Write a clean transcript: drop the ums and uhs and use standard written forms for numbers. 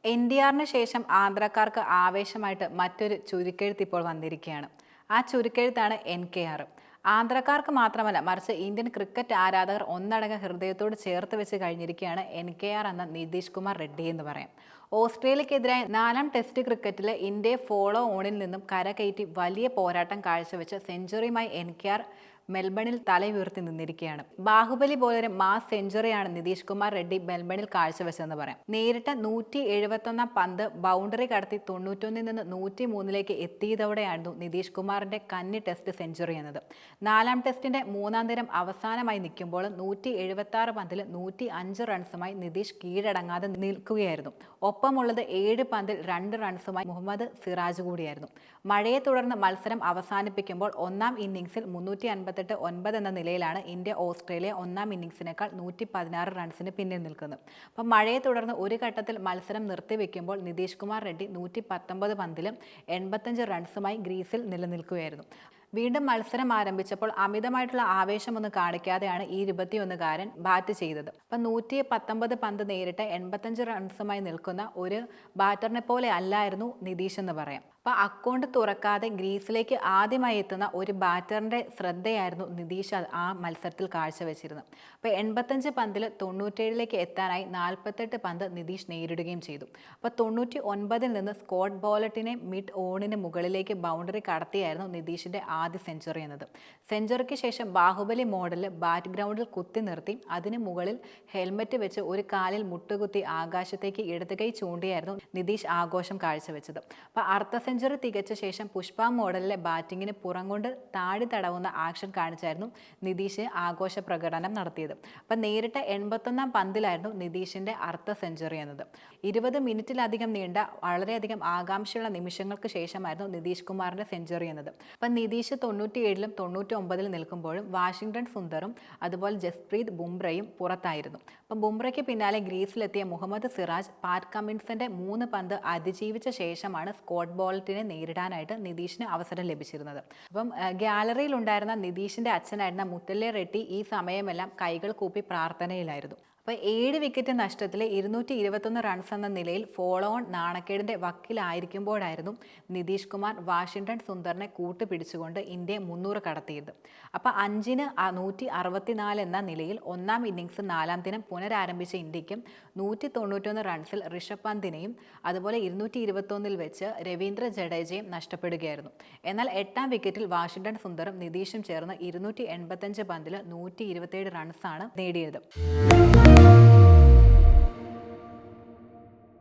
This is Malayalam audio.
NDRന് ശേഷം ആന്ധ്രാക്കാർക്ക് ആവേശമായിട്ട് മറ്റൊരു ചുരുക്കെഴുത്ത് ഇപ്പോൾ വന്നിരിക്കുകയാണ്. ആ ചുരുക്കെഴുത്താണ് NKR. ആന്ധ്രാക്കാർക്ക് മാത്രമല്ല, മറിച്ച് ഇന്ത്യൻ ക്രിക്കറ്റ് ആരാധകർ ഒന്നടങ്കം ഹൃദയത്തോട് ചേർത്ത് വെച്ച് കഴിഞ്ഞിരിക്കുകയാണ് NKR എന്ന നിതീഷ് കുമാർ റെഡ്ഡി എന്ന് പറയാം. ഓസ്ട്രേലിയക്കെതിരായ 4ാം ടെസ്റ്റ് ക്രിക്കറ്റിൽ ഇന്ത്യയെ ഫോളോ ഓണിൽ നിന്നും കരകയറ്റി വലിയ പോരാട്ടം കാഴ്ചവെച്ച് സെഞ്ചുറിയുമായി NKR മെൽബണിൽ തലയുയർത്തി നിന്നിരിക്കുകയാണ്. ബാഹുബലി പോലൊരു മാസ് സെഞ്ചുറിയാണ് നിതീഷ് കുമാർ റെഡ്ഡി മെൽബണിൽ കാഴ്ചവെച്ചതെന്ന് പറയാം. നേരിട്ട് 171 പന്ത് ബൗണ്ടറി കടത്തി 91 നിന്ന് 103 എത്തിയതോടെയായിരുന്നു നിതീഷ് കുമാറിന്റെ കന്നി ടെസ്റ്റ് സെഞ്ചുറി എന്നത്. 4ാം ടെസ്റ്റിന്റെ 3ാം ദിനം അവസാനമായി നിൽക്കുമ്പോൾ 176 പന്തിൽ 105 റൺസുമായി നിതീഷ് കീഴടങ്ങാതെ നിൽക്കുകയായിരുന്നു. ഒപ്പമുള്ളത് 7 പന്തിൽ 2 റൺസുമായി മുഹമ്മദ് സിറാജ് കൂടിയായിരുന്നു. മഴയെ തുടർന്ന് മത്സരം അവസാനിപ്പിക്കുമ്പോൾ 1ാം ഇന്നിംഗ്സിൽ 358 എന്ന നിലയിലാണ് ഇന്ത്യ ഓസ്ട്രേലിയ 1ാം ഇന്നിംഗ്സിനേക്കാൾ 116 റൺസിന് പിന്നിൽ നിൽക്കുന്നത്. അപ്പം മഴയെ തുടർന്ന് ഒരു ഘട്ടത്തിൽ മത്സരം നിർത്തിവെക്കുമ്പോൾ നിതീഷ് കുമാർ റെഡ്ഡി 119 പന്തിലും 85 റൺസുമായി ഗ്രീസിൽ നിലനിൽക്കുകയായിരുന്നു. വീണ്ടും മത്സരം ആരംഭിച്ചപ്പോൾ അമിതമായിട്ടുള്ള ആവേശമൊന്നും കാണിക്കാതെയാണ് ഈ 21-കാരൻ ബാറ്റ് ചെയ്തത്. അപ്പം 119 പന്ത് നേരിട്ട് 85 റൺസുമായി നിൽക്കുന്ന ഒരു ബാറ്ററിനെ പോലെ അല്ലായിരുന്നു നിതീഷ് എന്ന് പറയാം. അപ്പം അക്കൗണ്ട് തുറക്കാതെ ഗ്രീസിലേക്ക് ആദ്യമായി എത്തുന്ന ഒരു ബാറ്ററിൻ്റെ ശ്രദ്ധയായിരുന്നു നിതീഷ് ആ മത്സരത്തിൽ കാഴ്ചവെച്ചിരുന്നത്. അപ്പോൾ 85 പന്തിൽ 97 എത്താനായി 48 പന്ത് നിതീഷ് നേരിടുകയും ചെയ്തു. അപ്പോൾ 99 നിന്ന് സ്കോട്ട് ബോലറ്റിനെ മിഡ് ഓണിന് മുകളിലേക്ക് ബൗണ്ടറി കടത്തിയായിരുന്നു നിതീഷിൻ്റെ ആദ്യ സെഞ്ചുറി എന്നത്. സെഞ്ചുറിക്ക് ശേഷം ബാഹുബലി മോഡലിൽ ബാറ്റ് ഗ്രൗണ്ടിൽ കുത്തി നിർത്തി അതിന് മുകളിൽ ഹെൽമറ്റ് വെച്ച് ഒരു കാലിൽ മുട്ടുകുത്തി ആകാശത്തേക്ക് ഇടത് കൈ ചൂണ്ടിയായിരുന്നു നിതീഷ് ആഘോഷം കാഴ്ചവെച്ചത്. അപ്പോൾ അർദ്ധ സെഞ്ചുറി തികച്ച ശേഷം പുഷ്പ മോഡലിലെ ബാറ്റിങ്ങിന് പുറം കൊണ്ട് താടി തടവുന്ന ആക്ഷൻ കാണിച്ചായിരുന്നു നിതീഷ് ആഘോഷ പ്രകടനം നടത്തിയത്. അപ്പം നേരിട്ട് 81ാം പന്തിലായിരുന്നു നിതീഷിൻ്റെ അർദ്ധ സെഞ്ചുറി എന്നത്. 20 മിനിറ്റിലധികം നീണ്ട വളരെയധികം ആകാംക്ഷയുള്ള നിമിഷങ്ങൾക്ക് ശേഷമായിരുന്നു നിതീഷ് കുമാറിൻ്റെ സെഞ്ചുറി എന്നത്. അപ്പം നിതീഷ് 97ലും 99ലും നിൽക്കുമ്പോഴും വാഷിംഗ്ടൺ സുന്ദറും അതുപോലെ ജസ്പ്രീത് ബുംറയും പുറത്തായിരുന്നു. അപ്പം ബുംറയ്ക്ക് പിന്നാലെ ഗ്രീസിലെത്തിയ മുഹമ്മദ് സിറാജ്, പാറ്റ് കമ്മിൻസിന്റെ 3 പന്ത് അതിജീവിച്ച ശേഷമാണ് സ്കോട്ട് ബോലറ്റിനെ നേരിടാനായിട്ട് നിതീഷിന് അവസരം ലഭിച്ചിരുന്നത്. അപ്പം ഗാലറിയിൽ ഉണ്ടായിരുന്ന നിതീഷിന്റെ അച്ഛനായിരുന്ന മുത്തല്ലെ റെഡ്ഡി ഈ സമയമെല്ലാം കൈകൾ കൂപ്പി പ്രാർത്ഥനയിലായിരുന്നു. അപ്പോൾ 7 വിക്കറ്റ് നഷ്ടത്തിൽ 221 റൺസ് എന്ന നിലയിൽ ഫോളോ ഓൺ നാണക്കേടിൻ്റെ വക്കിലായിരിക്കുമ്പോഴായിരുന്നു നിതീഷ് കുമാർ വാഷിംഗ്ടൺ സുന്ദറിനെ കൂട്ടുപിടിച്ചുകൊണ്ട് ഇന്ത്യയെ 300 കടത്തിയത്. അപ്പോൾ 5-ന് 164 എന്ന നിലയിൽ 1ാം ഇന്നിംഗ്സ് 4ാം ദിനം പുനരാരംഭിച്ച ഇന്ത്യക്കും 191 റൺസിൽ ഋഷഭ് പന്തിനെയും അതുപോലെ 221 വെച്ച് രവീന്ദ്ര ജഡേജയും നഷ്ടപ്പെടുകയായിരുന്നു. എന്നാൽ 8ാം വിക്കറ്റിൽ വാഷിംഗ്ടൺ സുന്ദറും നിതീഷും ചേർന്ന് 285 പന്തിൽ 127 റൺസാണ് നേടിയത്.